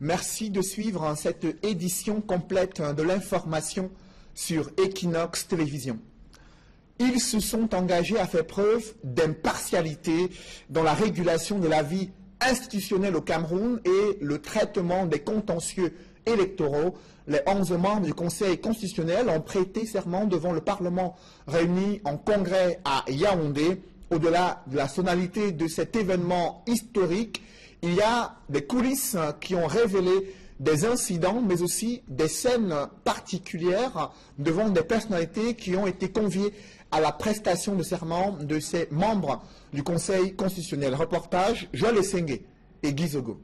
Merci de suivre cette édition complète de l'information sur Equinox Télévision. Ils se sont engagés à faire preuve d'impartialité dans la régulation de la vie institutionnelle au Cameroun et le traitement des contentieux électoraux. Les 11 membres du Conseil constitutionnel ont prêté serment devant le Parlement réuni en congrès à Yaoundé. Au-delà de la sonalité de cet événement historique, il y a des coulisses qui ont révélé des incidents, mais aussi des scènes particulières devant des personnalités qui ont été conviées à la prestation de serment de ces membres du Conseil constitutionnel. Reportage, Joël Essengue et Guy Zogo.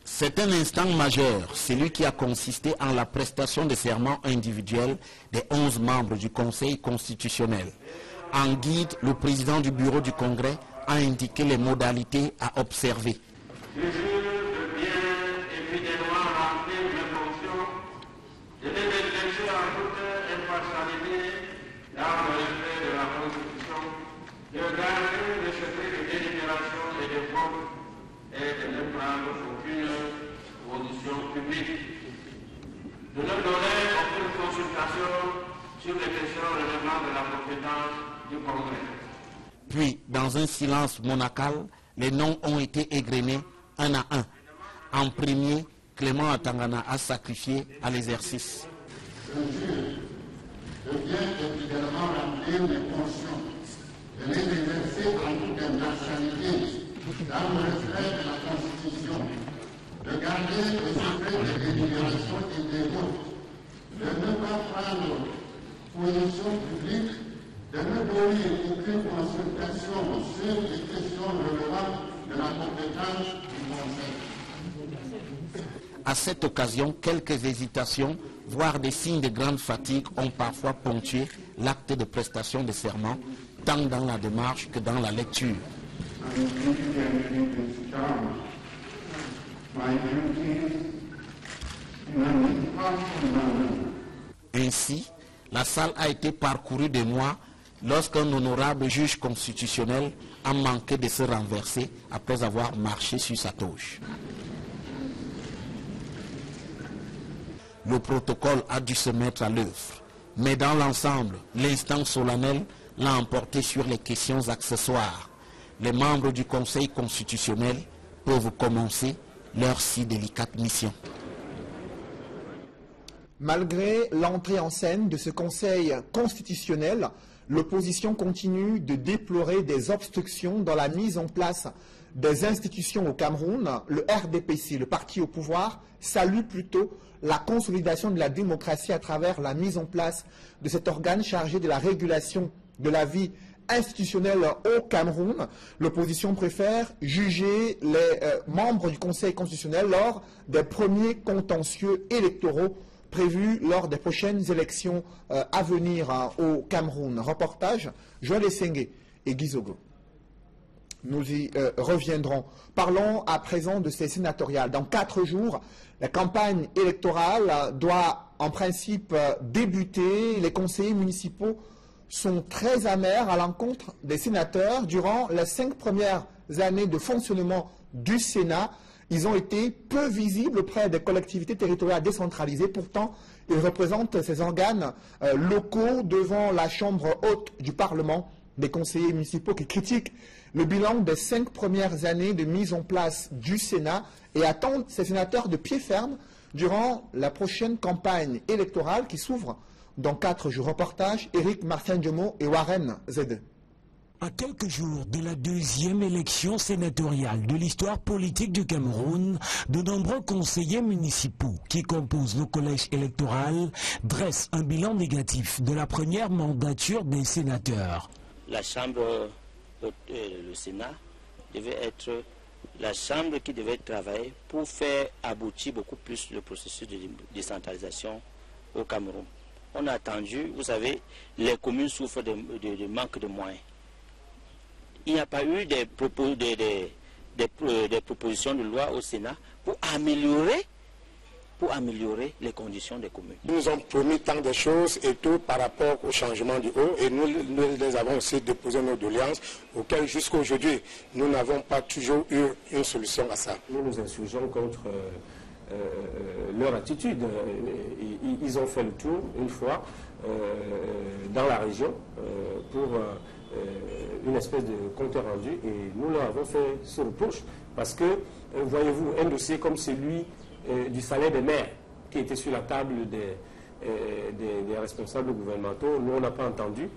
C'est un instant majeur, celui qui a consisté en la prestation de serment individuel des 11 membres du Conseil constitutionnel. En guide, le président du bureau du Congrès a indiqué les modalités à observer. Je jure de bien et fidèlement remplir mes fonctions, de les exercer en toute impartialité dans le respect de la Constitution, de garder le secret de délibération et de vote et de ne prendre aucune position publique, de ne donner aucune consultation sur les questions relevant de la compétence du Congrès. Puis, dans un silence monacal, les noms ont été égrenés un à un. En premier, Clément Atangana a sacrifié à l'exercice. Je jure de bien et fidèlement remplir mes fonctions, de les exercer en toute impartialité, dans le respect de la Constitution, de garder le secret des délibérations et des votes, de ne pas prendre position publique, de ne donner aucune consultation sur les questions relevant de la compétence du Conseil. À cette occasion, quelques hésitations, voire des signes de grande fatigue ont parfois ponctué l'acte de prestation de serment, tant dans la démarche que dans la lecture. Ainsi, la salle a été parcourue de moi lorsqu'un honorable juge constitutionnel a manqué de se renverser après avoir marché sur sa toge. Le protocole a dû se mettre à l'œuvre, mais dans l'ensemble, l'instant solennel l'a emporté sur les questions accessoires. Les membres du Conseil constitutionnel peuvent commencer leur si délicate mission. Malgré l'entrée en scène de ce Conseil constitutionnel, l'opposition continue de déplorer des obstructions dans la mise en place des institutions au Cameroun. Le RDPC, le parti au pouvoir, salue plutôt la consolidation de la démocratie à travers la mise en place de cet organe chargé de la régulation de la vie institutionnelle au Cameroun. L'opposition préfère juger les membres du Conseil constitutionnel lors des premiers contentieux électoraux prévus lors des prochaines élections à venir au Cameroun. Reportage, Joël Essengue et Guy Zogo. Nous y reviendrons. Parlons à présent de ces sénatoriales. Dans 4 jours, la campagne électorale doit en principe débuter. Les conseillers municipaux sont très amers à l'encontre des sénateurs. Durant les 5 premières années de fonctionnement du Sénat, ils ont été peu visibles auprès des collectivités territoriales décentralisées. Pourtant, ils représentent ces organes locaux devant la Chambre haute du Parlement. Des conseillers municipaux qui critiquent le bilan des 5 premières années de mise en place du Sénat et attendent ces sénateurs de pied ferme durant la prochaine campagne électorale qui s'ouvre dans 4 jours. Reportage, Éric Martin-Diomo et Warren Zede. À quelques jours de la 2e élection sénatoriale de l'histoire politique du Cameroun, de nombreux conseillers municipaux qui composent le collège électoral dressent un bilan négatif de la première mandature des sénateurs. La Chambre, le Sénat, devait être la Chambre qui devait travailler pour faire aboutir beaucoup plus le processus de décentralisation au Cameroun. On a attendu, vous savez, les communes souffrent de manque de moyens. Il n'y a pas eu des propositions de loi au Sénat pour améliorer pour améliorer les conditions des communes. Ils nous ont promis tant de choses et tout par rapport au changement du haut et nous les avons aussi déposé nos doléances auxquelles jusqu'à aujourd'hui nous n'avons pas toujours eu une solution à ça. Nous nous insurgeons contre leur attitude. Ils ont fait le tour une fois dans la région pour une espèce de compte rendu et nous l'avons fait sur le push parce que, voyez-vous, un dossier comme celui du salaire des maires qui était sur la table des responsables gouvernementaux, nous on n'a pas entendu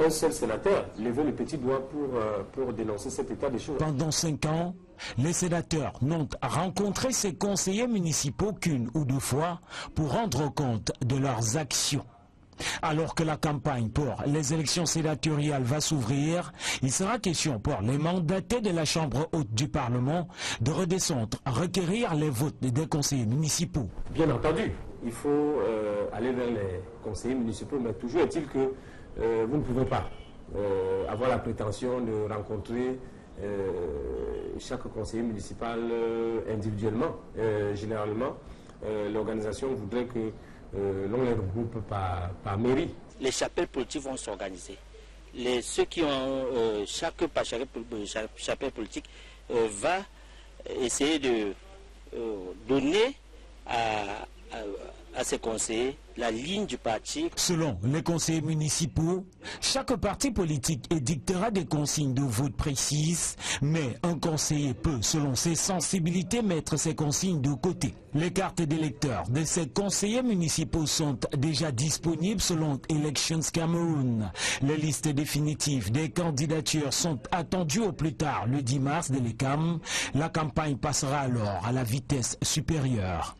un seul sénateur lever le petit doigt pour dénoncer cet état des choses. Pendant 5 ans, les sénateurs n'ont rencontré ces conseillers municipaux qu'une ou deux fois pour rendre compte de leurs actions. Alors que la campagne pour les élections sénatoriales va s'ouvrir, il sera question pour les mandatés de la Chambre haute du Parlement de redescendre, requérir les votes des conseillers municipaux. Bien entendu, il faut aller vers les conseillers municipaux, mais toujours est-il que vous ne pouvez pas avoir la prétention de rencontrer chaque conseiller municipal individuellement. Généralement, l'organisation voudrait que l'on les regroupe par mairie. Les chapelles politiques vont s'organiser. Ceux qui ont chaque chapelle politique va essayer de donner à ses conseillers la ligne du parti. Selon les conseillers municipaux, chaque parti politique édictera des consignes de vote précises, mais un conseiller peut, selon ses sensibilités, mettre ses consignes de côté. Les cartes d'électeurs de ces conseillers municipaux sont déjà disponibles selon Elections Cameroun. Les listes définitives des candidatures sont attendues au plus tard le 10 mars de l'ECAM. La campagne passera alors à la vitesse supérieure.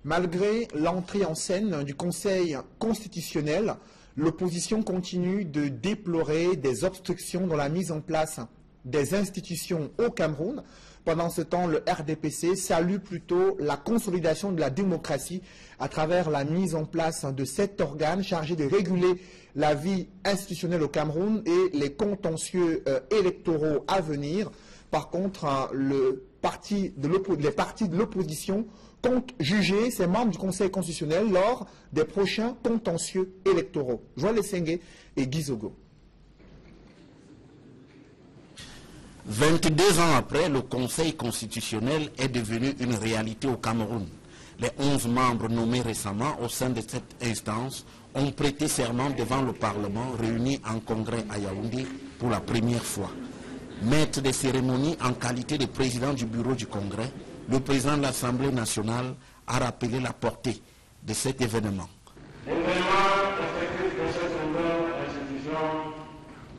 Malgré l'entrée en scène du Conseil constitutionnel, l'opposition continue de déplorer des obstructions dans la mise en place des institutions au Cameroun. Pendant ce temps, le RDPC salue plutôt la consolidation de la démocratie à travers la mise en place de 7 organes chargés de réguler la vie institutionnelle au Cameroun et les contentieux électoraux à venir. Par contre, les partis de l'opposition comptent juger ces membres du Conseil constitutionnel lors des prochains contentieux électoraux. Joël Sengue et Guy Zogo. 22 ans après, le Conseil constitutionnel est devenu une réalité au Cameroun. Les 11 membres nommés récemment au sein de cette instance ont prêté serment devant le Parlement réuni en congrès à Yaoundé pour la première fois. Maître des cérémonies en qualité de président du bureau du congrès, le président de l'Assemblée nationale a rappelé la portée de cet événement. L'événement effectif de cette nouvelle institution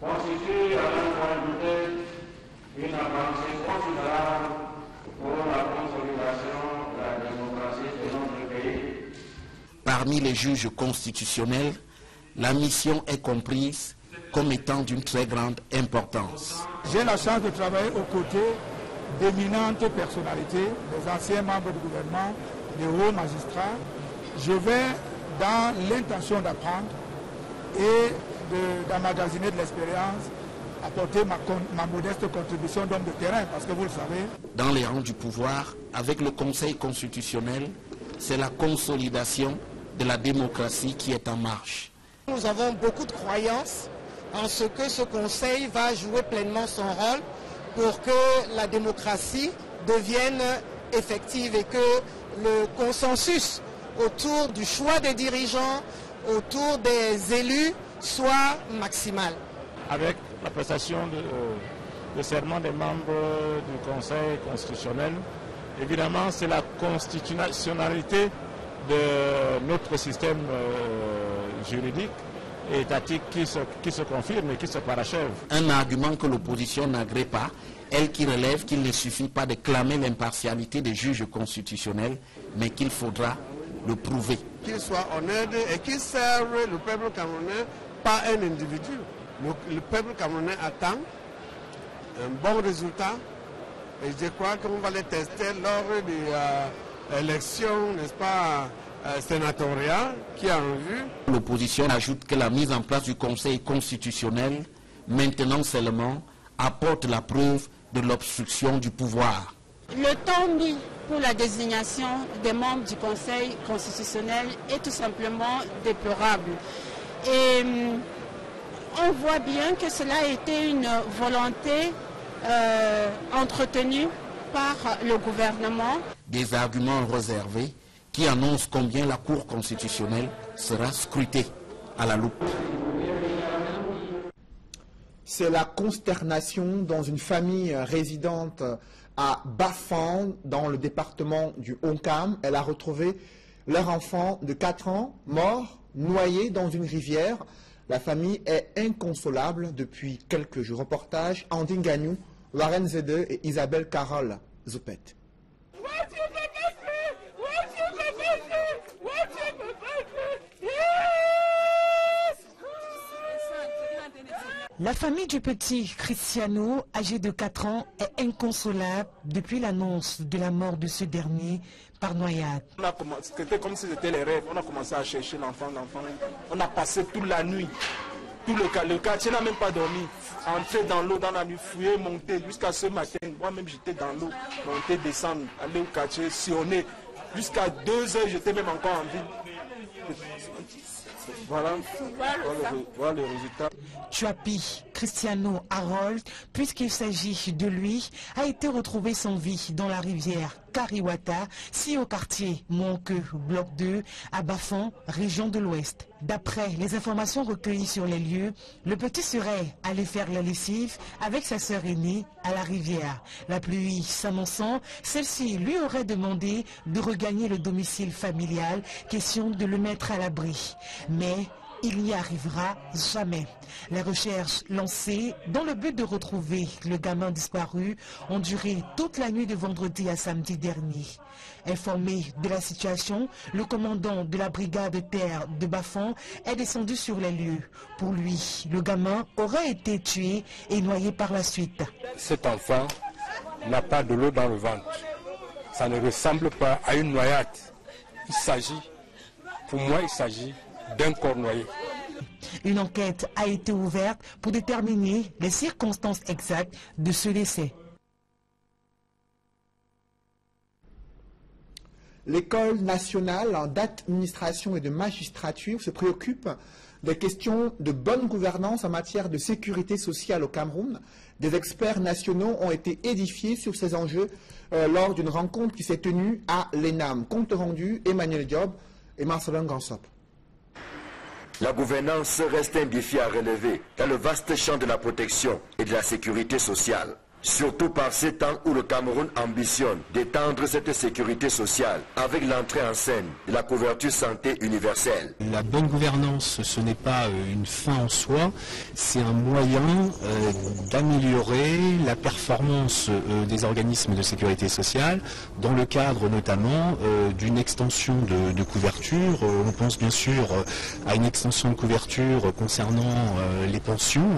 constitue à la fois une avancée considérable pour la consolidation de la démocratie de notre pays. Parmi les juges constitutionnels, la mission est comprise comme étant d'une très grande importance. J'ai la chance de travailler aux côtés d'éminentes personnalités, des anciens membres du gouvernement, des hauts magistrats. Je vais dans l'intention d'apprendre et d'emmagasiner de l'expérience, apporter ma modeste contribution d'homme de terrain, parce que vous le savez. Dans les rangs du pouvoir, avec le Conseil constitutionnel, c'est la consolidation de la démocratie qui est en marche. Nous avons beaucoup de croyances en ce que ce Conseil va jouer pleinement son rôle pour que la démocratie devienne effective et que le consensus autour du choix des dirigeants, autour des élus, soit maximal. Avec la prestation de serment des membres du Conseil constitutionnel, évidemment c'est la constitutionnalité de notre système juridique et étatique qui se confirme et qui se parachève. Un argument que l'opposition n'agrée pas, elle qui relève qu'il ne suffit pas de clamer l'impartialité des juges constitutionnels, mais qu'il faudra le prouver. Qu'ils soient honnêtes et qu'ils servent le peuple camerounais, pas un individu. Le peuple camerounais attend un bon résultat et je crois qu'on va les tester lors des élections, n'est-ce pas, sénatoriales qui a en vue. L'opposition ajoute que la mise en place du Conseil constitutionnel, maintenant seulement, apporte la preuve de l'obstruction du pouvoir. Le temps dit pour la désignation des membres du Conseil constitutionnel est tout simplement déplorable. Et on voit bien que cela a été une volonté entretenue par le gouvernement. Des arguments réservés qui annoncent combien la Cour constitutionnelle sera scrutée à la loupe. C'est la consternation dans une famille résidente à Bafang, dans le département du Honkam. Elle a retrouvé leur enfant de 4 ans, mort, noyé dans une rivière. La famille est inconsolable depuis quelques jours. Reportage Andine Gagnou, Warren Zede et Isabelle Carole Zoupet. La famille du petit Cristiano, âgé de 4 ans, est inconsolable depuis l'annonce de la mort de ce dernier par noyade. C'était comme si c'était les rêves. On a commencé à chercher l'enfant. On a passé toute la nuit. Tout le quartier n'a même pas dormi. Entrer dans l'eau dans la nuit, fouiller, monter jusqu'à ce matin. Moi-même j'étais dans l'eau, monter, descendre, aller au quartier, sillonner. Jusqu'à 2 heures, j'étais même encore en ville. Voilà le résultat. Chuapi Cristiano Harold, puisqu'il s'agit de lui, a été retrouvé sans vie dans la rivière Kariwata, si au quartier Monqueux, bloc 2, à Bafang, région de l'Ouest. D'après les informations recueillies sur les lieux, le petit serait allé faire la lessive avec sa sœur aînée à la rivière. La pluie s'annonçant, celle-ci lui aurait demandé de regagner le domicile familial, question de le mettre à l'abri. Mais il n'y arrivera jamais. Les recherches lancées dans le but de retrouver le gamin disparu ont duré toute la nuit de vendredi à samedi dernier. Informé de la situation, le commandant de la brigade terre de Bafang est descendu sur les lieux. Pour lui, le gamin aurait été tué et noyé par la suite. Cet enfant n'a pas de l'eau dans le ventre. Ça ne ressemble pas à une noyade. Pour moi, il s'agit d'un corps noyé. Une enquête a été ouverte pour déterminer les circonstances exactes de ce décès. L'école nationale d'administration et de magistrature se préoccupe des questions de bonne gouvernance en matière de sécurité sociale au Cameroun. Des experts nationaux ont été édifiés sur ces enjeux lors d'une rencontre qui s'est tenue à l'ENAM. Compte rendu, Emmanuel Diop et Marcelin Gansop. La gouvernance reste un défi à relever dans le vaste champ de la protection et de la sécurité sociale. Surtout par ces temps où le Cameroun ambitionne d'étendre cette sécurité sociale avec l'entrée en scène de la couverture santé universelle. La bonne gouvernance, ce n'est pas une fin en soi, c'est un moyen d'améliorer la performance des organismes de sécurité sociale dans le cadre notamment d'une extension de couverture. On pense bien sûr à une extension de couverture concernant les pensions,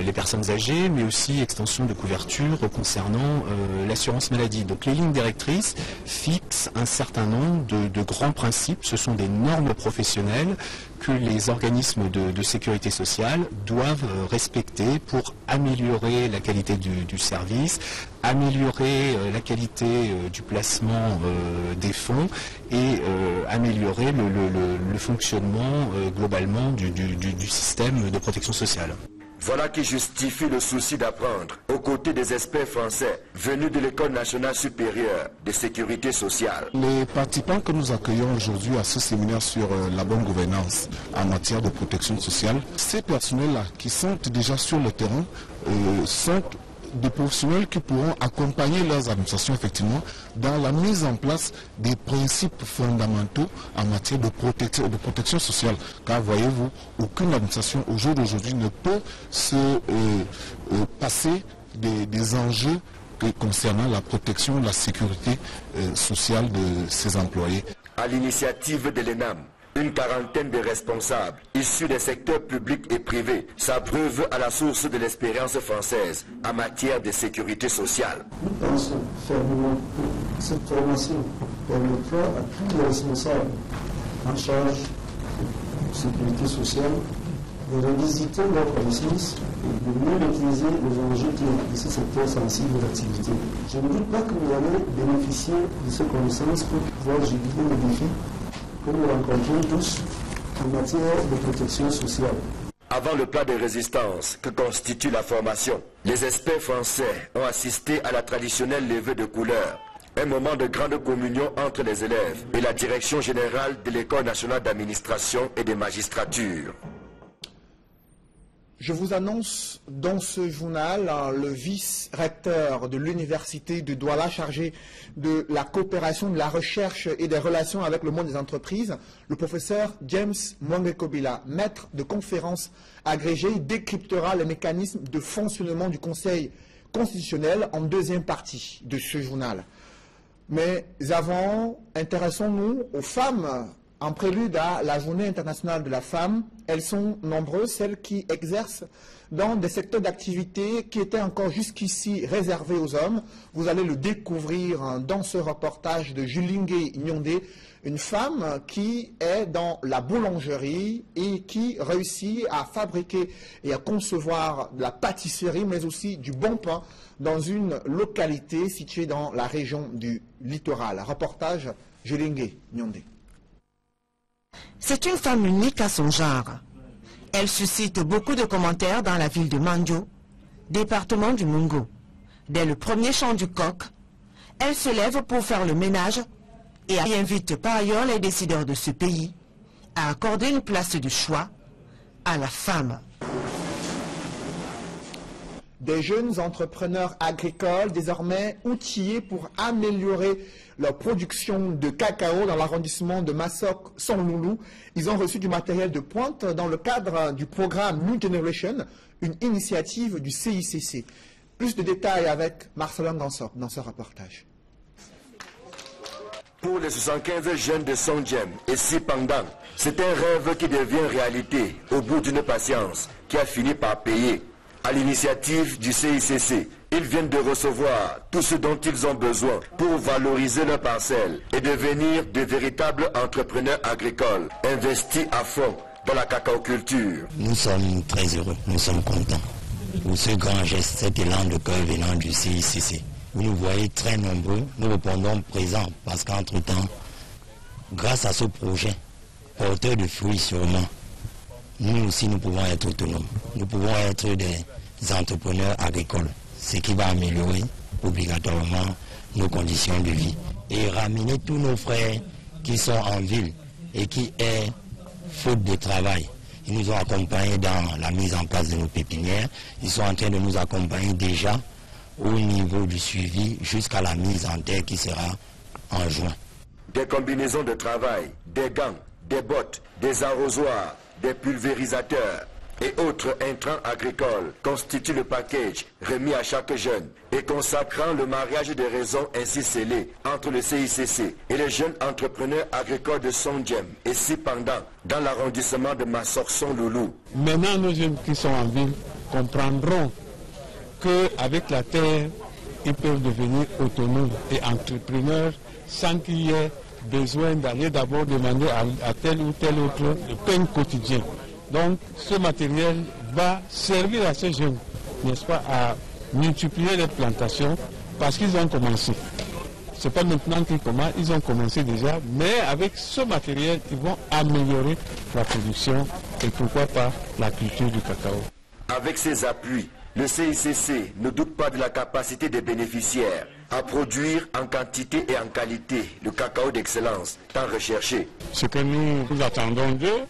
les personnes âgées, mais aussi extension de couverture concernant l'assurance maladie. Donc les lignes directrices fixent un certain nombre de grands principes. Ce sont des normes professionnelles que les organismes de sécurité sociale doivent respecter pour améliorer la qualité du service, améliorer la qualité du placement des fonds et améliorer le fonctionnement globalement du système de protection sociale. Voilà qui justifie le souci d'apprendre, aux côtés des experts français venus de l'École nationale supérieure de sécurité sociale. Les participants que nous accueillons aujourd'hui à ce séminaire sur la bonne gouvernance en matière de protection sociale, ces personnels-là qui sont déjà sur le terrain sont des professionnels qui pourront accompagner leurs administrations effectivement dans la mise en place des principes fondamentaux en matière de protection sociale. Car voyez-vous, aucune administration au jour d'aujourd'hui ne peut se passer des enjeux concernant la protection, la sécurité sociale de ses employés. À l'initiative de l'ENAM, une quarantaine de responsables issus des secteurs publics et privés s'abreuvent à la source de l'expérience française en matière de sécurité sociale. Nous pensons fermement que cette formation permettra à tous les responsables en charge de sécurité sociale de revisiter leur connaissance de mieux maîtriser les enjeux de ce secteur sensible d'activité. Je ne doute pas que vous allez bénéficier de ces connaissances pour pouvoir juguler les défis que nous rencontrons tous en matière de protection sociale. Avant le plat de résistance que constitue la formation, les experts français ont assisté à la traditionnelle levée de couleurs, un moment de grande communion entre les élèves et la direction générale de l'École nationale d'administration et des magistratures. Je vous annonce dans ce journal le vice-recteur de l'université de Douala chargé de la coopération, de la recherche et des relations avec le monde des entreprises, le professeur James Mwangekobila, maître de conférences agrégé, décryptera les mécanismes de fonctionnement du Conseil constitutionnel en deuxième partie de ce journal. Mais avant, intéressons-nous aux femmes. En prélude à la Journée internationale de la femme, elles sont nombreuses, celles qui exercent dans des secteurs d'activité qui étaient encore jusqu'ici réservés aux hommes. Vous allez le découvrir dans ce reportage de Julingue Nyondé, une femme qui est dans la boulangerie et qui réussit à fabriquer et à concevoir de la pâtisserie, mais aussi du bon pain dans une localité située dans la région du littoral. Reportage Julingue Nyondé. C'est une femme unique à son genre. Elle suscite beaucoup de commentaires dans la ville de Mandjo, département du Mungo. Dès le premier chant du coq, elle se lève pour faire le ménage et invite par ailleurs les décideurs de ce pays à accorder une place de choix à la femme. Des jeunes entrepreneurs agricoles désormais outillés pour améliorer leur production de cacao dans l'arrondissement de Massok-Sonloulou. Ils ont reçu du matériel de pointe dans le cadre du programme New Generation, une initiative du CICC. Plus de détails avec Marcelin Gansop dans ce reportage. Pour les 75 jeunes de Songjem et Sipangdang, c'est un rêve qui devient réalité au bout d'une patience qui a fini par payer. À l'initiative du CICC, ils viennent de recevoir tout ce dont ils ont besoin pour valoriser leurs parcelles et devenir de véritables entrepreneurs agricoles, investis à fond dans la cacaoculture. Nous sommes très heureux, nous sommes contents pour ce grand geste, cet élan de cœur venant du CICC. Vous nous voyez très nombreux, nous répondons présents parce qu'entre-temps, grâce à ce projet, porteur de fruits sûrement, nous aussi nous pouvons être autonomes. Nous pouvons être des entrepreneurs agricoles, ce qui va améliorer obligatoirement nos conditions de vie et ramener tous nos frères qui sont en ville et qui est faute de travail. Ils nous ont accompagnés dans la mise en place de nos pépinières. Ils sont en train de nous accompagner déjà au niveau du suivi jusqu'à la mise en terre qui sera en juin. Des combinaisons de travail, des gants, des bottes, des arrosoirs, des pulvérisateurs et autres intrants agricoles constituent le package remis à chaque jeune et consacrant le mariage des raisons ainsi scellé entre le CICC et les jeunes entrepreneurs agricoles de Songjem et Sipangdang dans l'arrondissement de Massok-Sonloulou. Maintenant, nos jeunes qui sont en ville comprendront qu'avec la terre, ils peuvent devenir autonomes et entrepreneurs sans qu'il y ait besoin d'aller d'abord demander à tel ou tel autre le pain quotidien. Donc ce matériel va servir à ces jeunes, n'est-ce pas, à multiplier les plantations parce qu'ils ont commencé. Ce n'est pas maintenant qu'ils commencent, ils ont commencé déjà, mais avec ce matériel, ils vont améliorer la production et pourquoi pas la culture du cacao. Avec ces appuis, le CICC ne doute pas de la capacité des bénéficiaires à produire en quantité et en qualité le cacao d'excellence tant recherché. Ce que nous attendons d'eux,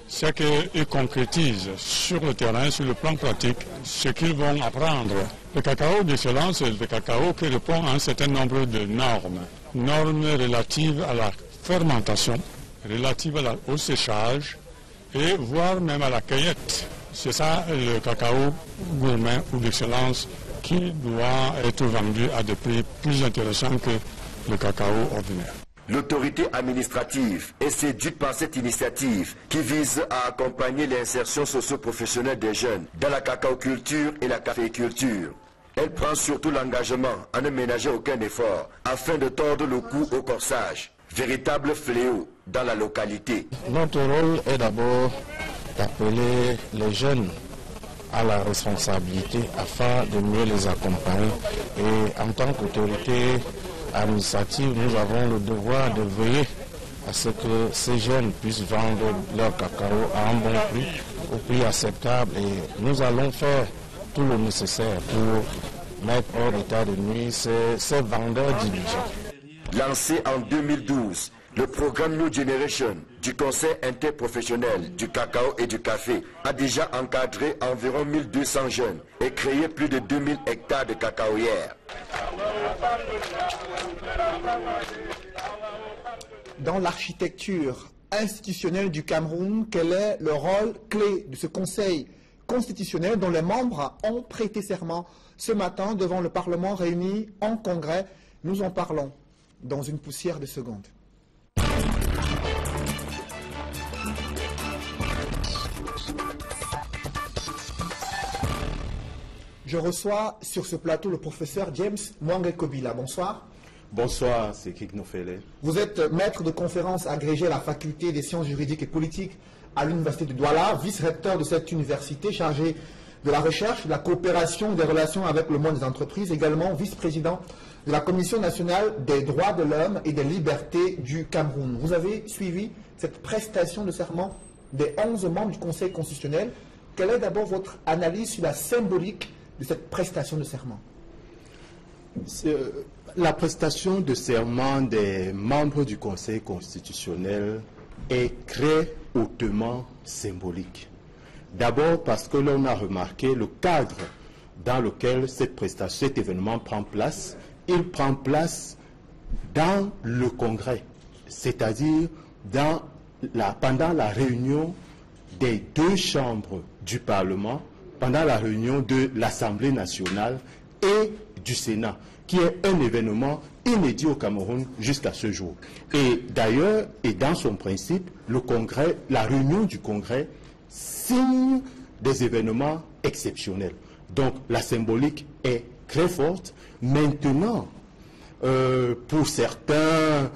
c'est qu'ils concrétisent sur le terrain, sur le plan pratique, ce qu'ils vont apprendre. Le cacao d'excellence, c'est le cacao qui répond à un certain nombre de normes. Normes relatives à la fermentation, relatives au séchage et voire même à la cueillette. C'est ça le cacao gourmet ou d'excellence qui doit être vendu à des prix plus intéressants que le cacao ordinaire. L'autorité administrative est séduite par cette initiative qui vise à accompagner l'insertion socio-professionnelle des jeunes dans la cacaoculture et la caféiculture. Elle prend surtout l'engagement à ne ménager aucun effort afin de tordre le cou au corsage, véritable fléau dans la localité. Notre rôle est d'abord d'appeler les jeunes à la responsabilité afin de mieux les accompagner. Et en tant qu'autorité administrative, nous avons le devoir de veiller à ce que ces jeunes puissent vendre leur cacao à un bon prix, au prix acceptable. Et nous allons faire tout le nécessaire pour mettre hors d'état de nuit ces vendeurs diligents. Lancé en 2012, le programme New Generation du Conseil interprofessionnel du cacao et du café a déjà encadré environ 1200 jeunes et créé plus de 2000 hectares de cacaoyères. Dans l'architecture institutionnelle du Cameroun, quel est le rôle clé de ce Conseil constitutionnel dont les membres ont prêté serment ce matin devant le Parlement réuni en congrès? Nous en parlons dans une poussière de secondes. Je reçois sur ce plateau le professeur James Mwangekobila. Bonsoir. Bonsoir, c'est Kiknofele. Vous êtes maître de conférence agrégé à la faculté des sciences juridiques et politiques à l'université de Douala, vice-recteur de cette université chargé de la recherche, de la coopération et des relations avec le monde des entreprises, également vice-président de la Commission nationale des droits de l'homme et des libertés du Cameroun. Vous avez suivi cette prestation de serment des 11 membres du Conseil constitutionnel. Quelle est d'abord votre analyse sur la symbolique de cette prestation de serment? La prestation de serment des membres du Conseil constitutionnel est très hautement symbolique. D'abord parce que l'on a remarqué le cadre dans lequel cet événement prend place. Il prend place dans le Congrès, c'est-à-dire pendant la réunion des deux chambres du Parlement, pendant la réunion de l'Assemblée nationale et du Sénat, qui est un événement inédit au Cameroun jusqu'à ce jour. Et d'ailleurs, et dans son principe, le Congrès, la réunion du Congrès signe des événements exceptionnels. Donc la symbolique est très forte. Maintenant, pour certains,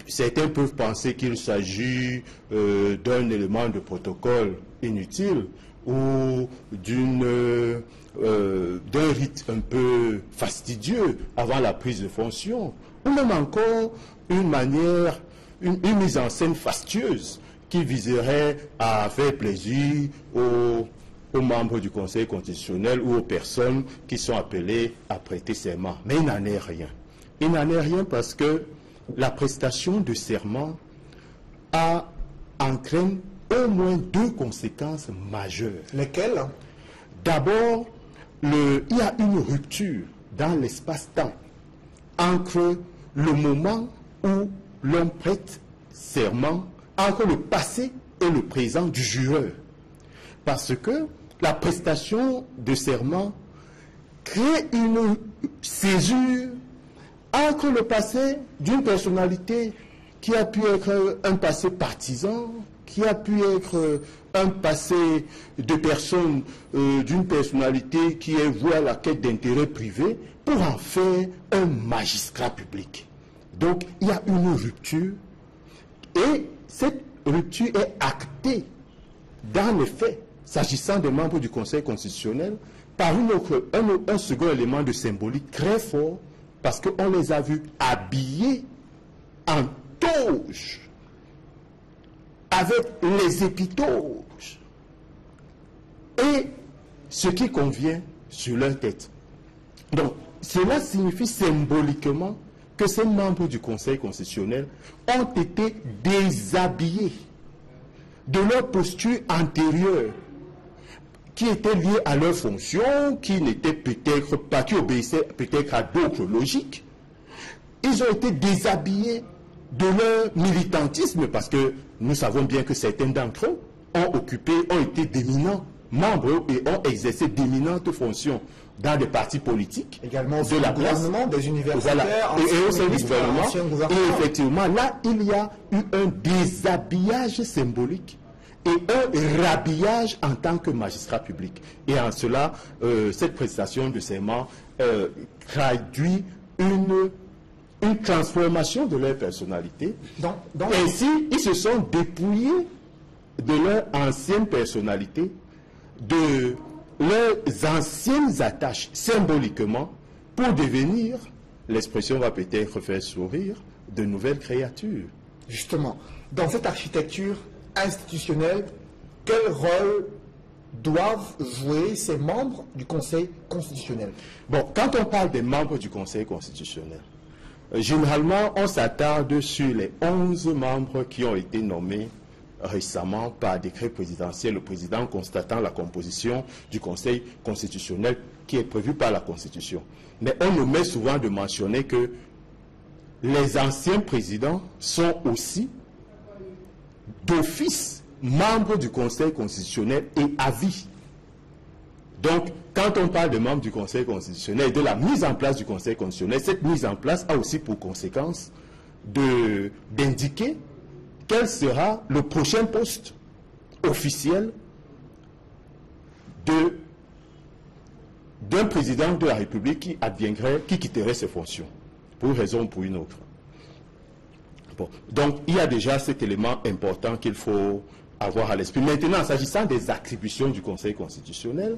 certains peuvent penser qu'il s'agit d'un élément de protocole inutile ou d'un rite un peu fastidieux avant la prise de fonction, ou même encore une mise en scène fastueuse qui viserait à faire plaisir aux membres du Conseil constitutionnel ou aux personnes qui sont appelées à prêter serment. Mais il n'en est rien. Il n'en est rien parce que la prestation de serment entraîne au moins deux conséquences majeures. Lesquelles? D'abord, il y a une rupture dans l'espace-temps entre le moment où l'on prête serment, entre le passé et le présent du jureur. Parce que la prestation de serment crée une césure entre le passé d'une personnalité qui a pu être un passé partisan, qui a pu être un passé de personne, d'une personnalité qui est vouée à la quête d'intérêts privés, pour en faire un magistrat public. Donc il y a une rupture, et cette rupture est actée dans les faits, s'agissant des membres du Conseil constitutionnel, par un second élément de symbolique très fort, parce qu'on les a vus habillés en toge, avec les épitoges et ce qui convient sur leur tête. Donc, cela signifie symboliquement que ces membres du Conseil constitutionnel ont été déshabillés de leur posture antérieure, qui était liée à leur fonction, qui n'était peut-être pas, qui obéissait peut-être à d'autres logiques. Ils ont été déshabillés de leur militantisme, parce que nous savons bien que certains d'entre eux ont été d'éminents membres et ont exercé d'éminentes fonctions dans des partis politiques, également de la gouvernement, des universitaires, voilà, et au sein du gouvernement. Et effectivement, là, il y a eu un déshabillage symbolique et un rhabillage en tant que magistrat public. Et en cela, cette prestation de serment traduit une transformation de leur personnalité. Ainsi, ils se sont dépouillés de leur ancienne personnalité de leurs anciennes attaches symboliquement pour devenir, l'expression va peut-être faire sourire, de nouvelles créatures. Justement, dans cette architecture institutionnelle, quel rôle doivent jouer ces membres du Conseil constitutionnel? Bon, quand on parle des membres du Conseil constitutionnel, généralement, on s'attarde sur les 11 membres qui ont été nommés récemment par décret présidentiel, le président constatant la composition du Conseil constitutionnel qui est prévue par la Constitution. Mais on omet souvent de mentionner que les anciens présidents sont aussi d'office membres du Conseil constitutionnel et à vie. Donc, quand on parle de membres du Conseil constitutionnel et de la mise en place du Conseil constitutionnel, cette mise en place a aussi pour conséquence d'indiquer quel sera le prochain poste officiel d'un président de la République qui quitterait ses fonctions, pour une raison ou pour une autre. Bon, donc, il y a déjà cet élément important qu'il faut avoir à l'esprit. Maintenant, s'agissant des attributions du Conseil constitutionnel,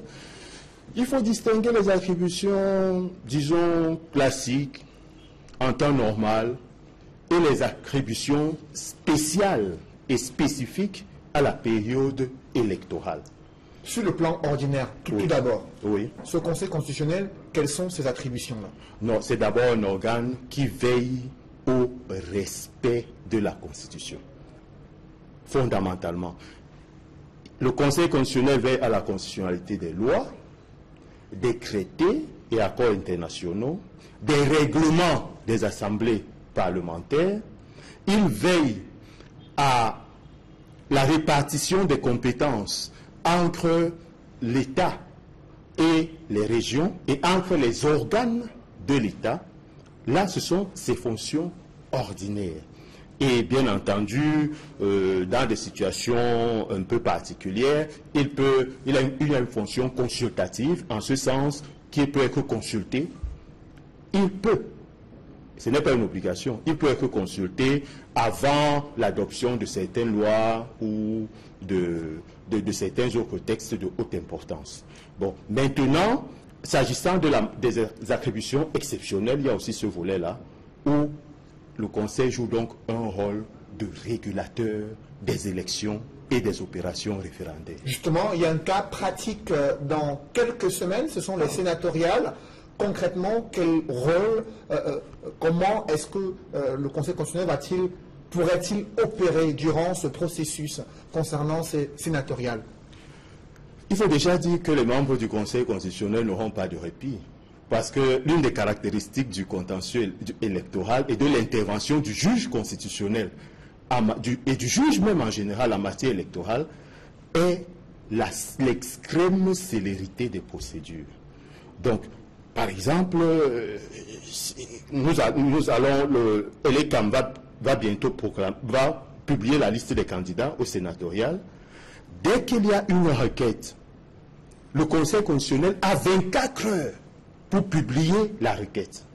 il faut distinguer les attributions, disons, classiques, en temps normal, et les attributions spéciales et spécifiques à la période électorale. Sur le plan ordinaire, tout d'abord, oui. Ce Conseil constitutionnel, quelles sont ses attributions-là? Non, c'est d'abord un organe qui veille au respect de la Constitution. Fondamentalement. Le Conseil constitutionnel veille à la constitutionnalité des lois, des traités et accords internationaux, des règlements des assemblées parlementaires. Il veille à la répartition des compétences entre l'État et les régions et entre les organes de l'État. Là, ce sont ses fonctions ordinaires. Et bien entendu, dans des situations un peu particulières, il a une fonction consultative, en ce sens qu'il peut être consulté. Il peut, ce n'est pas une obligation, il peut être consulté avant l'adoption de certaines lois ou de certains autres textes de haute importance. Bon, maintenant, s'agissant des attributions exceptionnelles, il y a aussi ce volet-là où le Conseil joue donc un rôle de régulateur des élections et des opérations référendaires. Justement, il y a un cas pratique dans quelques semaines, ce sont les sénatoriales. Concrètement, quel rôle, comment est-ce que le Conseil constitutionnel pourrait-il opérer durant ce processus concernant ces sénatoriales? Il faut déjà dire que les membres du Conseil constitutionnel n'auront pas de répit. Parce que l'une des caractéristiques du contentieux électoral et de l'intervention du juge constitutionnel et du juge même en général en matière électorale est l'extrême célérité des procédures. Donc, par exemple, l'ELECAM va bientôt publier la liste des candidats au sénatorial. Dès qu'il y a une requête, le Conseil constitutionnel a 24 heures pour publier la requête.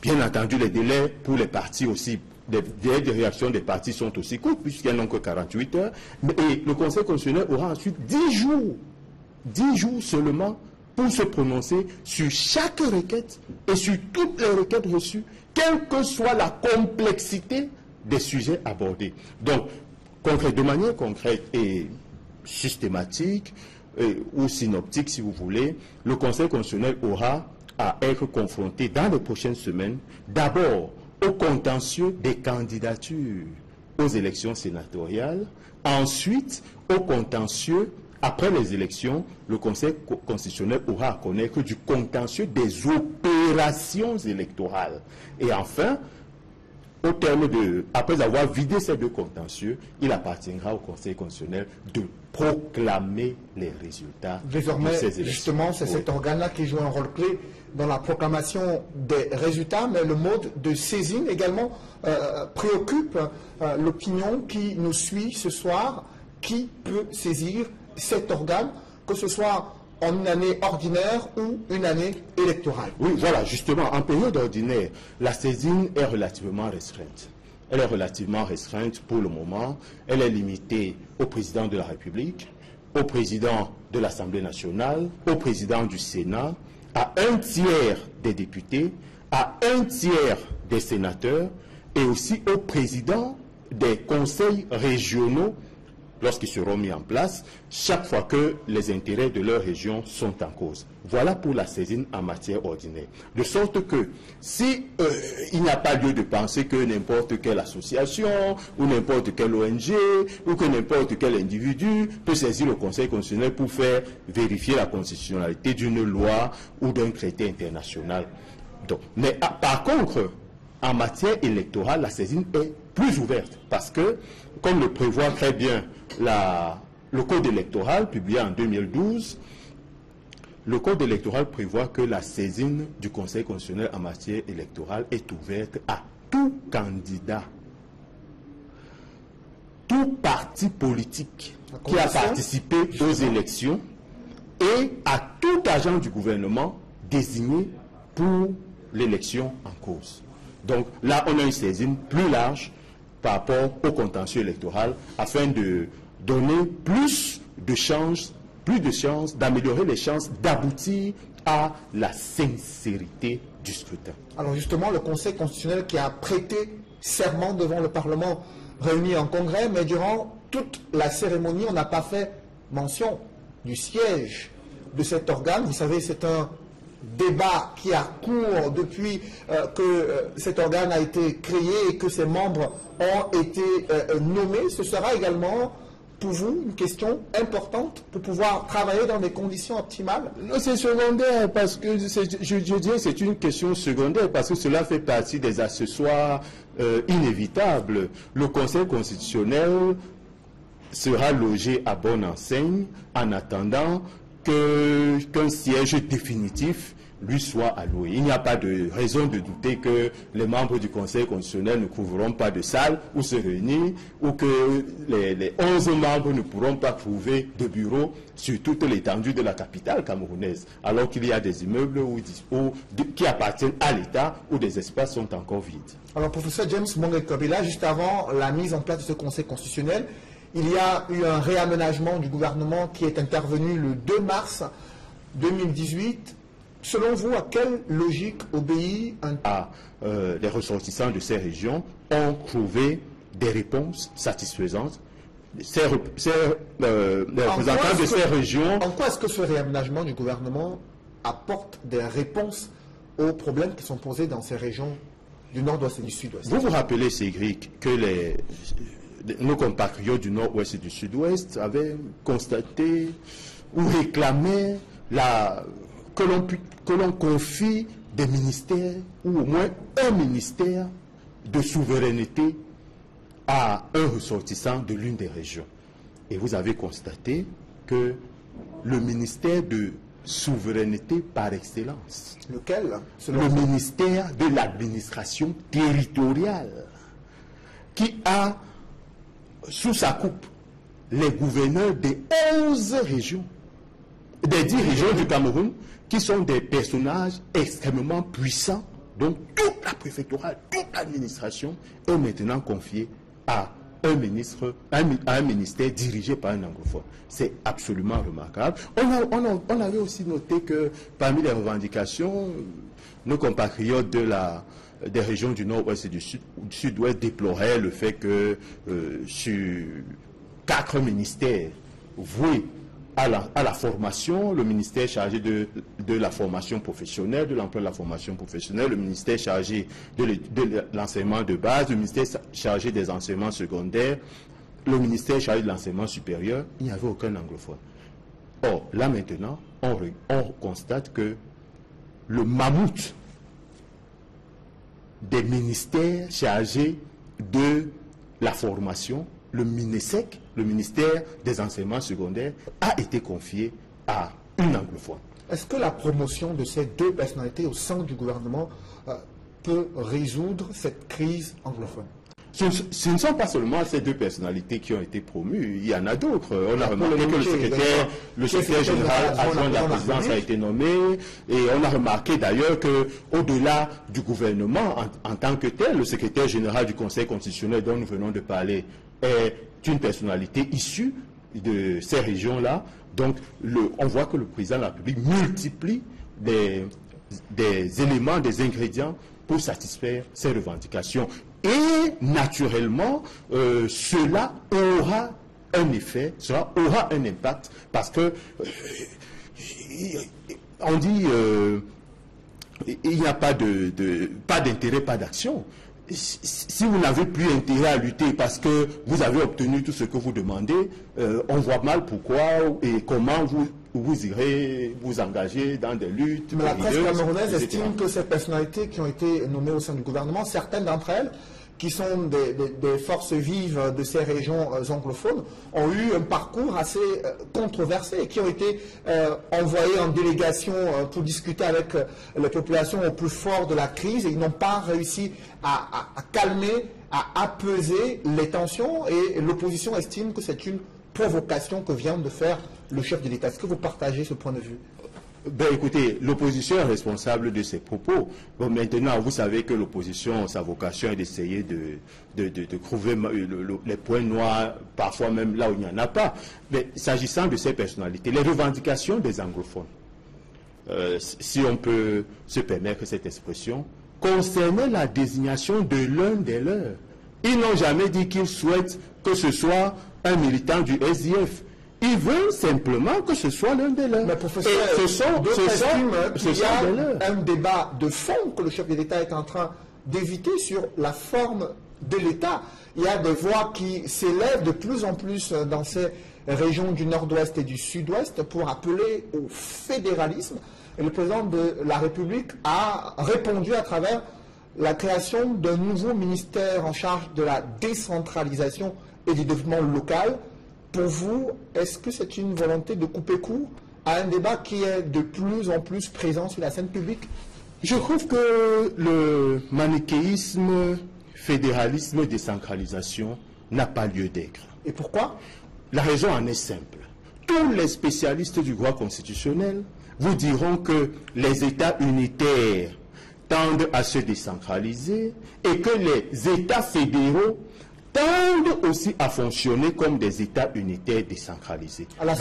Bien entendu, les délais pour les partis aussi, les délais de réaction des partis sont aussi courts, puisqu'il n'y en a que 48 heures. Et le Conseil constitutionnel aura ensuite 10 jours seulement pour se prononcer sur chaque requête et sur toutes les requêtes reçues, quelle que soit la complexité des sujets abordés. Donc, de manière concrète et systématique, ou synoptique si vous voulez, le Conseil constitutionnel aura à être confronté dans les prochaines semaines, d'abord au contentieux des candidatures aux élections sénatoriales, ensuite au contentieux, après les élections, le Conseil constitutionnel aura à connaître du contentieux des opérations électorales. Et enfin, au terme après avoir vidé ces deux contentieux, il appartiendra au Conseil constitutionnel de proclamer les résultats de ces élections. Justement, c'est cet organe-là qui joue un rôle clé dans la proclamation des résultats, mais le mode de saisine également préoccupe l'opinion qui nous suit ce soir. Qui peut saisir cet organe, que ce soit en une année ordinaire ou une année électorale? Oui, voilà, justement, en période ordinaire, la saisine est relativement restreinte. Elle est relativement restreinte pour le moment. Elle est limitée au président de la République, au président de l'Assemblée nationale, au président du Sénat, à 1/3 des députés, à 1/3 des sénateurs et aussi au président des conseils régionaux lorsqu'ils seront mis en place, chaque fois que les intérêts de leur région sont en cause. Voilà pour la saisine en matière ordinaire. De sorte que si il n'y a pas lieu de penser que n'importe quelle association ou n'importe quelle ONG ou que n'importe quel individu peut saisir le Conseil constitutionnel pour faire vérifier la constitutionnalité d'une loi ou d'un traité international. Donc, mais par contre, en matière électorale, la saisine est plus ouverte parce que, comme le prévoit très bien le Code électoral publié en 2012, le Code électoral prévoit que la saisine du Conseil constitutionnel en matière électorale est ouverte à tout candidat, tout parti politique qui a participé aux élections et à tout agent du gouvernement désigné pour l'élection en cause. Donc là, on a une saisine plus large par rapport au contentieux électoral afin de donner plus de chances, d'améliorer les chances d'aboutir à la sincérité du scrutin. Alors justement, le Conseil constitutionnel qui a prêté serment devant le Parlement réuni en congrès, mais durant toute la cérémonie, on n'a pas fait mention du siège de cet organe. Vous savez, c'est un débat qui a cours depuis que cet organe a été créé et que ses membres ont été nommés. Ce sera également pour vous une question importante pour pouvoir travailler dans des conditions optimales? C'est secondaire parce que je dirais c'est une question secondaire parce que cela fait partie des accessoires inévitables. Le Conseil constitutionnel sera logé à bonne enseigne en attendant qu'un siège définitif lui soit alloué. Il n'y a pas de raison de douter que les membres du Conseil constitutionnel ne trouveront pas de salle où se réunir ou que les 11 membres ne pourront pas trouver de bureau sur toute l'étendue de la capitale camerounaise, alors qu'il y a des immeubles qui appartiennent à l'État où des espaces sont encore vides. Alors, professeur James Mongué-Kobila, juste avant la mise en place de ce Conseil constitutionnel, il y a eu un réaménagement du gouvernement qui est intervenu le 2 mars 2018. Selon vous, à quelle logique obéit les ressortissants de ces régions ont trouvé des réponses satisfaisantes. Les représentants de ces régions... En quoi est-ce que ce réaménagement du gouvernement apporte des réponses aux problèmes qui sont posés dans ces régions du nord-ouest et du sud-ouest? Vous vous rappelez, Cédric, que nos compatriotes du nord-ouest et du sud-ouest avaient constaté ou réclamé que l'on confie des ministères, ou au moins un ministère de souveraineté à un ressortissant de l'une des régions. Et vous avez constaté que le ministère de souveraineté par excellence, lequel, le ministère de l'administration territoriale, qui a sous sa coupe les gouverneurs des 11 régions, des 10 régions du Cameroun, qui sont des personnages extrêmement puissants. Donc toute la préfectorale, toute l'administration est maintenant confiée à un ministère dirigé par un anglophone. C'est absolument remarquable. On avait aussi noté que parmi les revendications, nos compatriotes des régions du nord-ouest et du sud-ouest déploraient le fait que sur 4 ministères voués à la formation, le ministère chargé de la formation professionnelle, de l'emploi de la formation professionnelle, le ministère chargé de l'enseignement de base, le ministère chargé des enseignements secondaires, le ministère chargé de l'enseignement supérieur, il n'y avait aucun anglophone. Or, là maintenant, on constate que le mammouth des ministères chargés de la formation, le MINESEC, le ministère des enseignements secondaires, a été confié à une anglophone. Est-ce que la promotion de ces deux personnalités au sein du gouvernement peut résoudre cette crise anglophone? Ce ne sont pas seulement ces deux personnalités qui ont été promues, il y en a d'autres. On a remarqué que le secrétaire général adjoint de la présidence a été nommé, et on a remarqué d'ailleurs qu'au-delà du gouvernement en tant que tel, le secrétaire général du Conseil constitutionnel dont nous venons de parler est une personnalité issue de ces régions-là. Donc, on voit que le président de la République multiplie des éléments, des ingrédients pour satisfaire ces revendications. Et naturellement, cela aura un effet, cela aura un impact, parce que on dit il n'y a pas d'intérêt, pas d'action. Si vous n'avez plus intérêt à lutter parce que vous avez obtenu tout ce que vous demandez, on voit mal pourquoi et comment vous irez vous engager dans des luttes. Mais la presse camerounaise estime que ces personnalités qui ont été nommées au sein du gouvernement, certaines d'entre elles, qui sont des forces vives de ces régions anglophones, ont eu un parcours assez controversé et qui ont été envoyés en délégation pour discuter avec les populations au plus fort de la crise, et ils n'ont pas réussi à calmer, à apaiser les tensions, et l'opposition estime que c'est une provocation que vient de faire le chef de l'État. Est-ce que vous partagez ce point de vue? Ben écoutez, l'opposition est responsable de ses propos. Bon, maintenant, vous savez que l'opposition, sa vocation est d'essayer de trouver les points noirs, parfois même là où il n'y en a pas. Mais s'agissant de ces personnalités, les revendications des anglophones, si on peut se permettre cette expression, concernaient la désignation de l'un des leurs. Ils n'ont jamais dit qu'ils souhaitent que ce soit un militant du SDF. Ils veulent simplement que ce soit l'un des leurs. Mais professeur, il y a un débat de fond que le chef de l'État est en train d'éviter sur la forme de l'État. Il y a des voix qui s'élèvent de plus en plus dans ces régions du nord-ouest et du sud-ouest pour appeler au fédéralisme. Et le président de la République a répondu à travers la création d'un nouveau ministère en charge de la décentralisation et du développement local. Pour vous, est-ce que c'est une volonté de couper court à un débat qui est de plus en plus présent sur la scène publique? Je trouve que le manichéisme, fédéralisme, décentralisation n'a pas lieu d'être. Et pourquoi? La raison en est simple. Tous les spécialistes du droit constitutionnel vous diront que les États unitaires tendent à se décentraliser et que les États fédéraux tendent aussi à fonctionner comme des États unitaires décentralisés. Donc,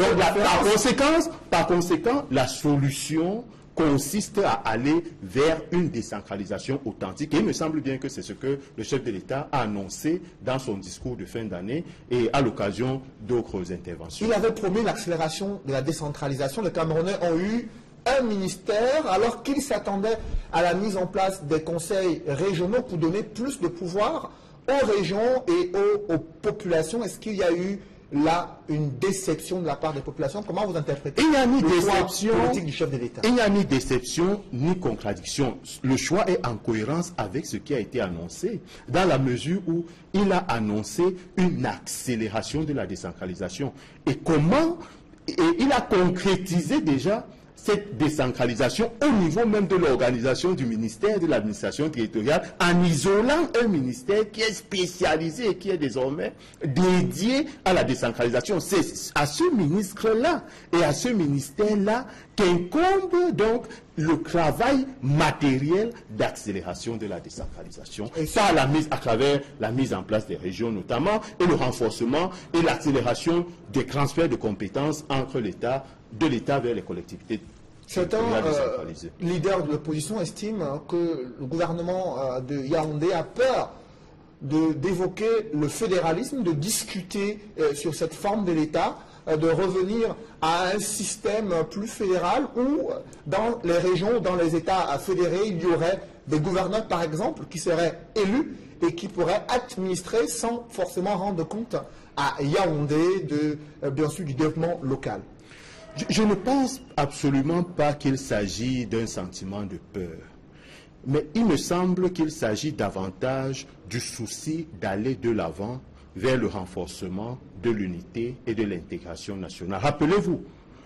par conséquent, la solution consiste à aller vers une décentralisation authentique. Et il me semble bien que c'est ce que le chef de l'État a annoncé dans son discours de fin d'année et à l'occasion d'autres interventions. Il avait promis l'accélération de la décentralisation. Les Camerounais ont eu un ministère alors qu'ils s'attendaient à la mise en place des conseils régionaux pour donner plus de pouvoir aux régions et aux populations. Est-ce qu'il y a eu là une déception de la part des populations? Comment vous interprétez il n'y a ni déception politique du chef de l'État? Il n'y a ni déception ni contradiction. Le choix est en cohérence avec ce qui a été annoncé, dans la mesure où il a annoncé une accélération de la décentralisation. Et comment il a concrétisé déjà cette décentralisation au niveau même de l'organisation du ministère de l'administration territoriale, en isolant un ministère qui est spécialisé et qui est désormais dédié à la décentralisation. C'est à ce ministre-là et à ce ministère-là qu'incombe donc le travail matériel d'accélération de la décentralisation, à travers la mise en place des régions notamment, et le renforcement et l'accélération des transferts de compétences entre l'État, de l'État vers les collectivités. Certains leaders de l'opposition estiment que le gouvernement de Yaoundé a peur d'évoquer le fédéralisme, de discuter sur cette forme de l'État, de revenir à un système plus fédéral où dans les régions, dans les États fédérés, il y aurait des gouverneurs par exemple qui seraient élus et qui pourraient administrer sans forcément rendre compte à Yaoundé bien sûr du développement local. Je ne pense absolument pas qu'il s'agit d'un sentiment de peur. Mais il me semble qu'il s'agit davantage du souci d'aller de l'avant vers le renforcement de l'unité et de l'intégration nationale. Rappelez-vous,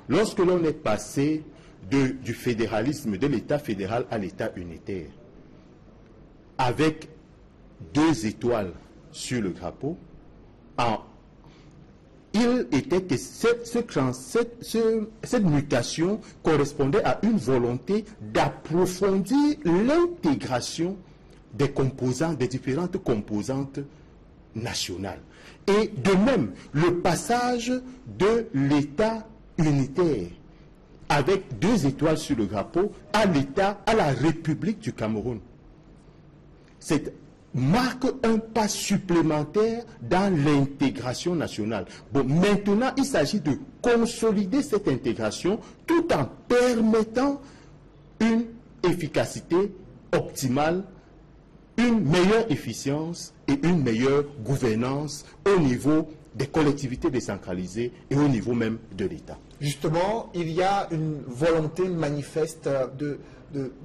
lorsque l'on est passé du fédéralisme, de l'État fédéral à l'État unitaire, avec 2 étoiles sur le drapeau, il était que cette mutation correspondait à une volonté d'approfondir l'intégration des composants, des différentes composantes national. Et de même, le passage de l'État unitaire avec 2 étoiles sur le drapeau à l'État, à la République du Cameroun. C'est marque un pas supplémentaire dans l'intégration nationale. Bon, maintenant, il s'agit de consolider cette intégration tout en permettant une efficacité optimale, une meilleure efficience et une meilleure gouvernance au niveau des collectivités décentralisées et au niveau même de l'État. Justement, il y a une volonté manifeste de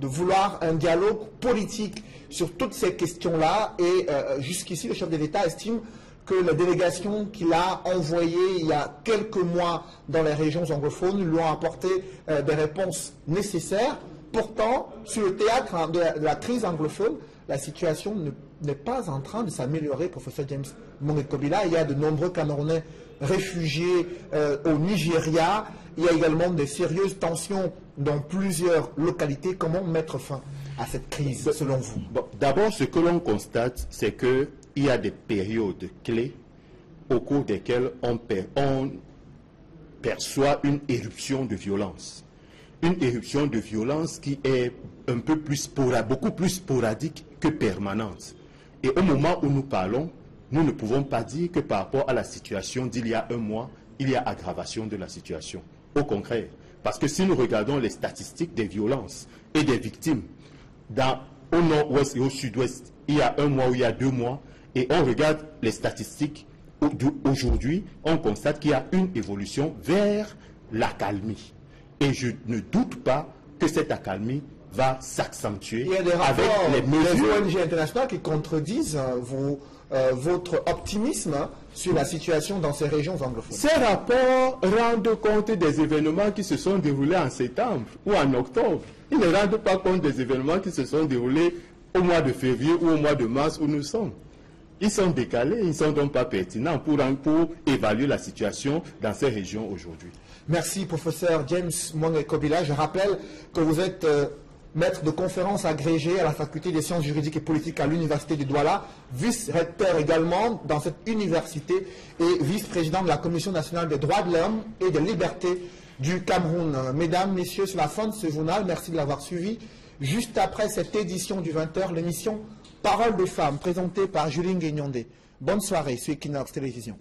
vouloir un dialogue politique sur toutes ces questions-là et jusqu'ici, le chef de l'État estime que la délégation qu'il a envoyée il y a quelques mois dans les régions anglophones lui ont apporté des réponses nécessaires. Pourtant, sur le théâtre de la crise anglophone, la situation n'est pas en train de s'améliorer, professeur James Mongué-Kobila. Il y a de nombreux Camerounais réfugiés au Nigeria. Il y a également de sérieuses tensions dans plusieurs localités. Comment mettre fin à cette crise, selon vous? Bon, d'abord, ce que l'on constate, c'est qu'il y a des périodes clés au cours desquelles on perçoit une éruption de violence. Une éruption de violence qui est un peu plus beaucoup plus sporadique que permanente. Et au moment où nous parlons, nous ne pouvons pas dire que par rapport à la situation d'il y a un mois, il y a aggravation de la situation. Au contraire, parce que si nous regardons les statistiques des violences et des victimes au nord-ouest et au sud-ouest, il y a un mois ou il y a 2 mois, et on regarde les statistiques aujourd'hui, on constate qu'il y a une évolution vers l'accalmie. Et je ne doute pas que cette accalmie va s'accentuer avec les mesures. Des ONG internationales qui contredisent votre optimisme sur la situation dans ces régions anglophones. Ces rapports rendent compte des événements qui se sont déroulés en septembre ou en octobre. Ils ne rendent pas compte des événements qui se sont déroulés au mois de février ou au mois de mars où nous sommes. Ils sont décalés, ils ne sont donc pas pertinents pour évaluer la situation dans ces régions aujourd'hui. Merci, professeur James Mongué-Kobila. Je rappelle que vous êtes maître de conférence agrégé à la faculté des sciences juridiques et politiques à l'université de Douala, vice-recteur également dans cette université et vice-président de la Commission nationale des droits de l'homme et des libertés du Cameroun. Mesdames, messieurs, c'est la fin de ce journal. Merci de l'avoir suivi. Juste après cette édition du 20h, l'émission Parole des femmes, présentée par Julie Nguyen-Nyondé. Bonne soirée sur Equinox Télévision.